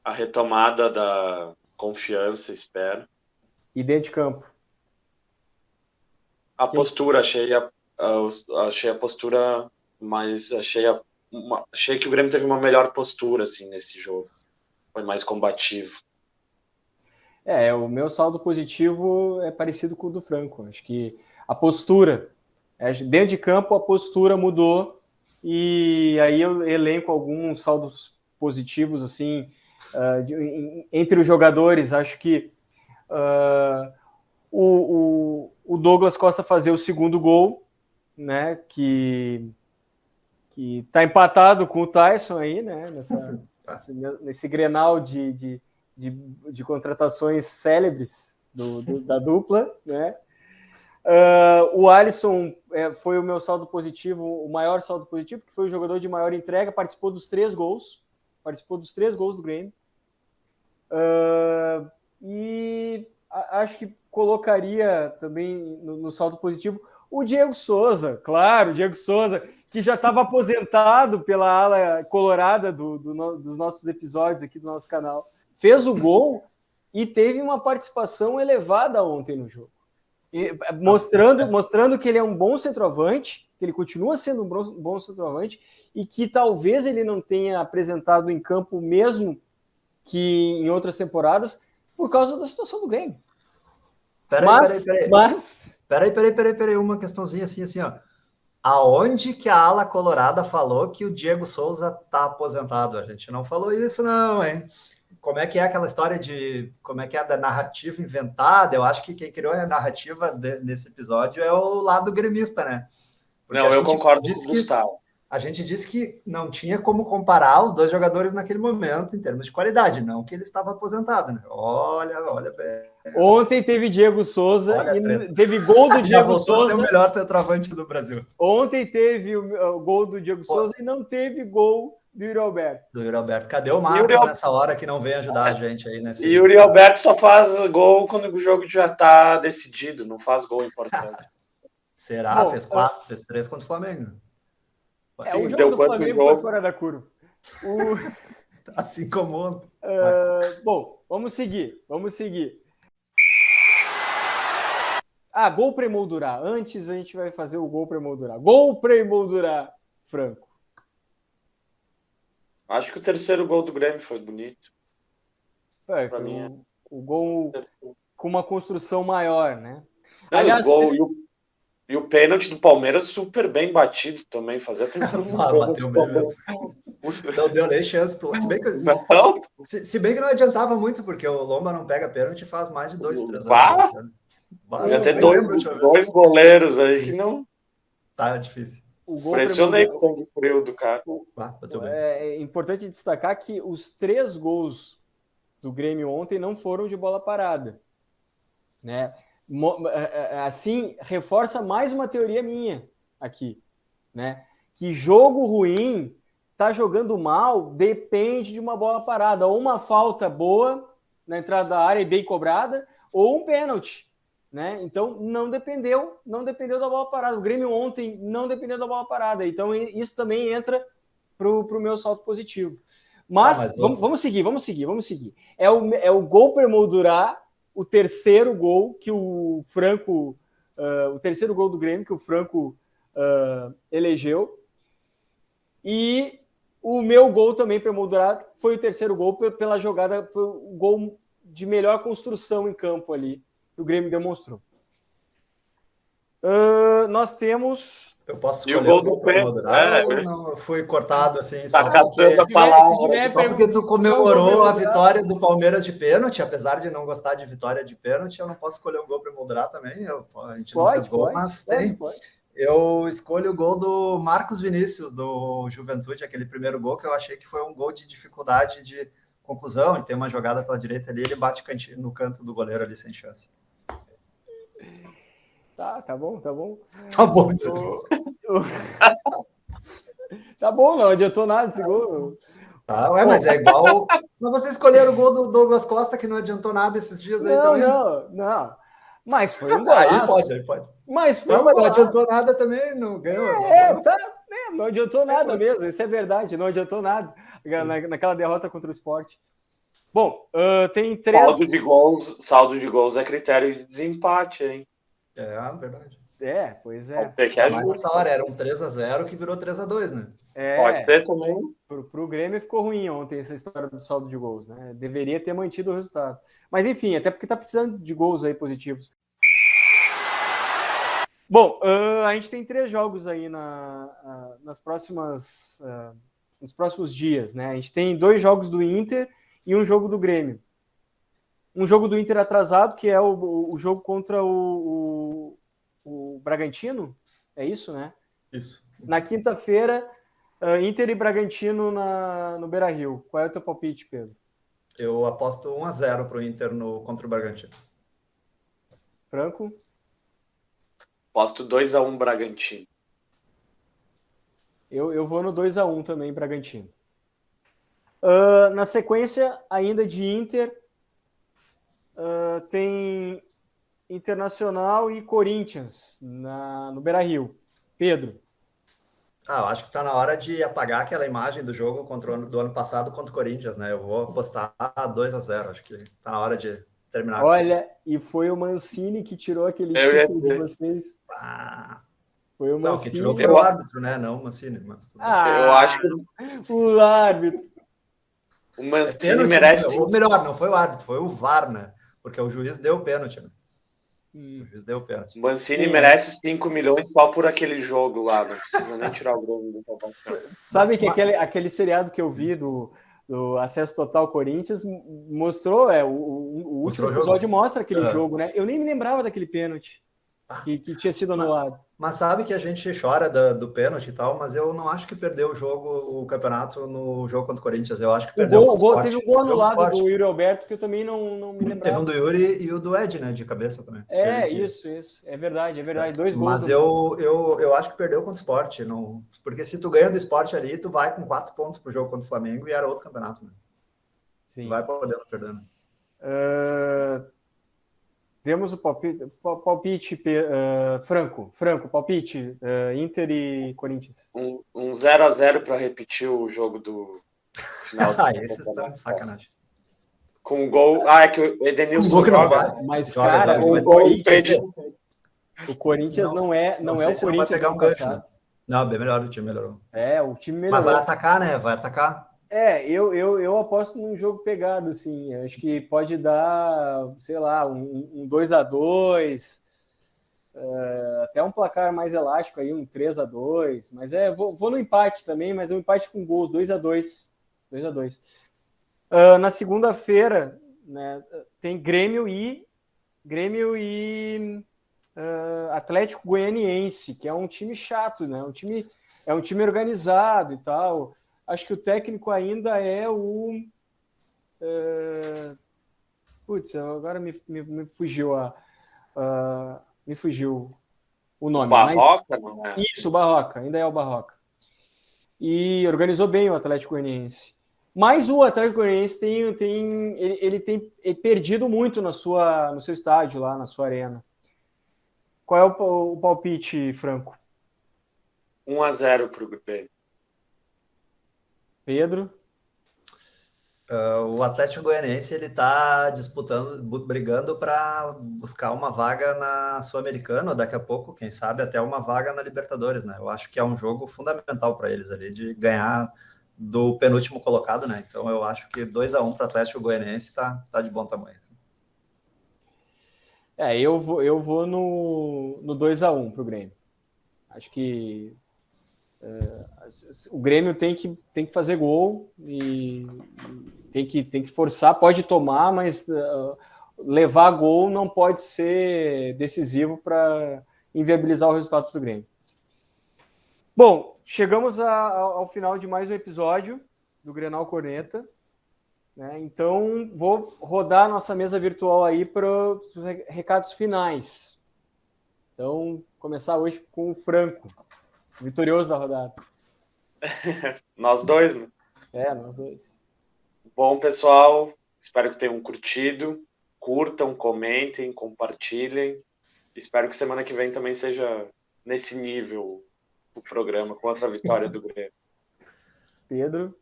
a retomada da confiança, espero. E dentro de campo? A postura, achei a postura, mas achei que o Grêmio teve uma melhor postura assim nesse jogo. Foi mais combativo. O meu saldo positivo é parecido com o do Franco. Acho que a postura, dentro de campo a postura mudou, e aí eu elenco alguns saldos positivos assim entre os jogadores. Acho que o Douglas Costa fazer o segundo gol, né, que está empatado com o Tyson aí, né, nesse Grenal de contratações célebres da dupla, né? O Alisson foi o meu saldo positivo, o maior saldo positivo, porque foi o jogador de maior entrega, participou dos 3 gols do Grêmio. E acho que colocaria também no saldo positivo o Diego Souza, claro, o Diego Souza, que já estava aposentado pela ala colorada dos nossos episódios aqui do nosso canal. Fez o gol e teve uma participação elevada ontem no jogo. Mostrando que ele é um bom centroavante, que ele continua sendo um bom centroavante, e que talvez ele não tenha apresentado em campo mesmo que em outras temporadas, por causa da situação do Grêmio. Peraí, uma questãozinha assim, ó. Aonde que a ala colorada falou que o Diego Souza tá aposentado? A gente não falou isso não, hein? Como é que é aquela história como é que é da narrativa inventada? Eu acho que quem criou a narrativa nesse episódio é o lado gremista, né? Porque eu concordo com o Gustavo. A gente disse que não tinha como comparar os dois jogadores naquele momento em termos de qualidade, não que ele estava aposentado, né? Olha bem. Ontem teve Diego Souza e teve gol do Diego Souza. Ser o melhor centroavante do Brasil. Ontem teve o gol do Diego Souza e não teve gol do Yuri Alberto. Cadê o Marcos nessa hora que não vem ajudar a gente aí nesse... E o Yuri Alberto só faz gol quando o jogo já está decidido, não faz gol importante. Será? Bom, fez 3 contra o Flamengo. O jogo do Flamengo foi fora da curva. Assim como... Bom, vamos seguir. Gol para emoldurar. Antes a gente vai fazer o gol para emoldurar. Gol para emoldurar, Franco. Acho que o terceiro gol do Grêmio foi bonito. Foi o gol com uma construção maior, né? Aliás, e o pênalti do Palmeiras super bem batido também. Fazia tempo que bateu bem mesmo. Não deu nem chance. Se bem que não adiantava muito, porque o Lomba não pega pênalti e faz mais de 2, 3 anos. Ia ter dois goleiros aí que não... Tá difícil. Pressionei com o frio do cara. É importante destacar que os 3 gols do Grêmio ontem não foram de bola parada, né? Assim, reforça mais uma teoria minha aqui, né? Que jogo ruim, tá jogando mal, depende de uma bola parada, ou uma falta boa na entrada da área e bem cobrada, ou um pênalti, né? Então não dependeu da bola parada. O Grêmio ontem não dependeu da bola parada, então isso também entra pro meu salto positivo. Mas vamos seguir. É o gol para emoldurar o terceiro gol que o Franco, o terceiro gol do Grêmio que o Franco elegeu. E o meu gol também para emoldurar foi o terceiro gol pela jogada, o gol de melhor construção em campo ali que o Grêmio demonstrou. Nós temos... Eu posso escolher o gol para emoldurar ou não? Fui cortado assim só porque tu comemorou a vitória do Palmeiras de pênalti, apesar de não gostar de vitória de pênalti, eu não posso escolher um gol para emoldurar também. A gente não fez gol, mas tem. Eu escolho o gol do Marcos Vinícius, do Juventude, aquele primeiro gol que eu achei que foi um gol de dificuldade de conclusão, e tem uma jogada pela direita ali, ele bate no canto do goleiro ali sem chance. Tá bom. Tá bom. Tá bom, não adiantou nada esse gol. Mas é igual... Mas vocês escolheram o gol do Douglas Costa, que não adiantou nada esses dias aí também. Não. Mas foi um golaço. Aí pode. Mas não adiantou nada também, não ganhou. Não adiantou nada mesmo, isso é verdade, não adiantou nada naquela derrota contra o Sport. Bom, tem 3... Saldo de gols é critério de desempate, hein? Verdade. Pois é. Pode ser que Mas nessa hora era um 3-0 que virou 3-2, né? Pode ser também. Pro Grêmio ficou ruim ontem essa história do saldo de gols, né? Deveria ter mantido o resultado. Mas enfim, até porque tá precisando de gols aí positivos. Bom, a gente tem 3 jogos aí nos próximos dias, né? A gente tem 2 jogos do Inter e um jogo do Grêmio. Um jogo do Inter atrasado, que é o jogo contra o Bragantino, é isso, né? Isso. Na quinta-feira, Inter e Bragantino no Beira-Rio. Qual é o teu palpite, Pedro? Eu aposto 1-0 pro Inter contra o Bragantino. Franco? Aposto 2-1 Bragantino. Eu vou no 2-1 também, Bragantino. Na sequência, ainda de Inter, tem Internacional e Corinthians no Beira-Rio. Pedro? Eu acho que tá na hora de apagar aquela imagem do jogo do ano passado contra o Corinthians, né? Eu vou apostar 2-0. Acho que tá na hora de terminar. Olha, e foi o Mancini que tirou aquele título de vocês. Foi o Mancini. Não, que tirou foi o árbitro, né? Não o Mancini. Mas eu acho que o árbitro. O Mancini merece. Ou melhor, não foi o árbitro, foi o VAR, né? Porque o juiz deu o pênalti, né? O juiz deu o pênalti. O Mancini merece os 5 milhões só por aquele jogo lá. Não precisa nem tirar o Grêmio do campeonato. Sabe que aquele seriado que eu vi do Acesso Total Corinthians mostrou, o último episódio mostra aquele jogo, né? Eu nem me lembrava daquele pênalti que tinha sido anulado. Mas sabe que a gente chora do pênalti e tal, mas eu não acho que perdeu o campeonato no jogo contra o Corinthians. Eu acho que perdeu teve um gol anulado do Yuri Alberto que eu também não me lembrava. Teve um do Yuri e o do Ed, né? De cabeça também. Isso. É verdade. 2 gols. Mas eu acho que perdeu contra o Sport. Não... Porque se tu ganha do Sport ali, tu vai com 4 pontos pro jogo contra o Flamengo e era outro campeonato, né? Sim. Vai podendo perdendo. Temos o palpite Franco, palpite Inter e Corinthians. Um 0-0 para repetir o jogo do final. Esses estão de sacanagem. Com o gol. É que o Edenilson joga. Mas, cara, o Corinthians não é o Corinthians do ano passado. Não, bem melhor, o time melhorou. O time melhorou. Mas vai atacar, né? Vai atacar. Eu aposto num jogo pegado, assim. Acho que pode dar, sei lá, um 2-2, até um placar mais elástico aí, um 3-2. Mas vou no empate também, mas um empate com gols, 2-2. Na segunda-feira, né, tem Grêmio e Atlético Goianiense, que é um time chato, né? É um time organizado e tal. Acho que o técnico ainda é o... agora me fugiu me fugiu o nome. O Barroca, não é? Isso, o Barroca. Ainda é o Barroca. E organizou bem o Atlético Goianiense. Mas o Atlético Goianiense ele tem perdido muito no seu estádio, lá na sua arena. Qual é o palpite, Franco? 1-0 pro Grêmio. Pedro? O Atlético Goianiense ele está brigando para buscar uma vaga na Sul-Americana, daqui a pouco, quem sabe, até uma vaga na Libertadores, né? Eu acho que é um jogo fundamental para eles ali, de ganhar do penúltimo colocado, né? Então eu acho que 2-1 para o Atlético Goianiense tá de bom tamanho. Eu vou no 2-1 para o Grêmio. Acho que o Grêmio tem que fazer gol e tem que forçar, pode tomar, mas levar gol não pode ser decisivo para inviabilizar o resultado do Grêmio. Bom, chegamos ao final de mais um episódio do Grenal Corneta, né? Então vou rodar a nossa mesa virtual aí para os recados finais. Então, começar hoje com o Franco, vitorioso da rodada. Nós dois, né? Nós dois. Bom, pessoal, espero que tenham curtido. Curtam, comentem, compartilhem. Espero que semana que vem também seja nesse nível o programa, com outra vitória do Grêmio. Pedro?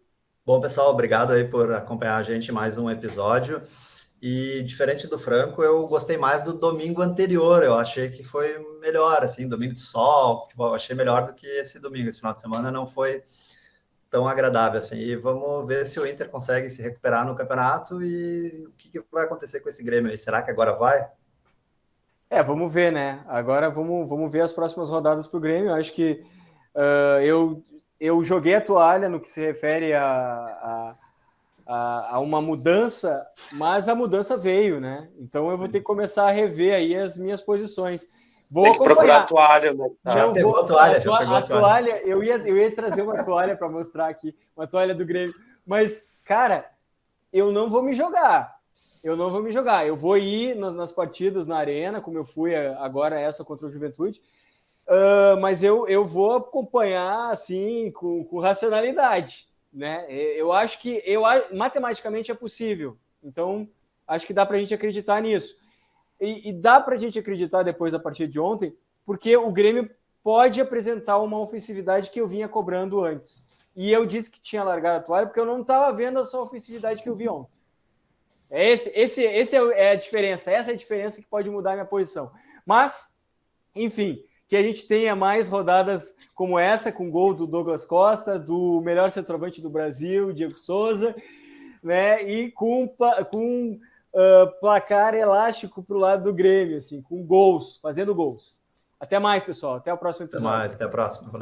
Bom, pessoal, obrigado aí por acompanhar a gente em mais um episódio. E diferente do Franco, eu gostei mais do domingo anterior. Eu achei que foi melhor, assim, domingo de sol, futebol, eu achei melhor do que esse domingo. Esse final de semana não foi tão agradável assim. E vamos ver se o Inter consegue se recuperar no campeonato e o que vai acontecer com esse Grêmio aí. Será que agora vai? Vamos ver, né? Agora vamos ver as próximas rodadas para o Grêmio. Eu acho que eu joguei a toalha no que se refere a uma mudança, mas a mudança veio, né? Então eu vou ter que começar a rever aí as minhas posições. Vou Tem que procurar a acompanhar. toalha, né? Não Pegou vou, a toalha, já pegou a a toalha. toalha, eu ia trazer uma toalha para mostrar aqui, uma toalha do Grêmio. Mas, cara, eu não vou me jogar. Eu não vou me jogar. Eu vou ir nas partidas na arena, como eu fui agora essa contra o Juventude. Mas eu vou acompanhar assim com racionalidade, né? Eu acho que matematicamente é possível. Então acho que dá para a gente acreditar nisso. E dá para a gente acreditar depois da partida de ontem, porque o Grêmio pode apresentar uma ofensividade que eu vinha cobrando antes. E eu disse que tinha largado a toalha porque eu não estava vendo a sua ofensividade que eu vi ontem. Esse é a diferença. Essa é a diferença que pode mudar a minha posição. Mas, enfim, que a gente tenha mais rodadas como essa, com gol do Douglas Costa, do melhor centroavante do Brasil, Diego Souza, né? E com placar elástico para o lado do Grêmio, assim, com gols, fazendo gols. Até mais, pessoal. Até o próximo episódio. Até mais, até a próxima. Valeu.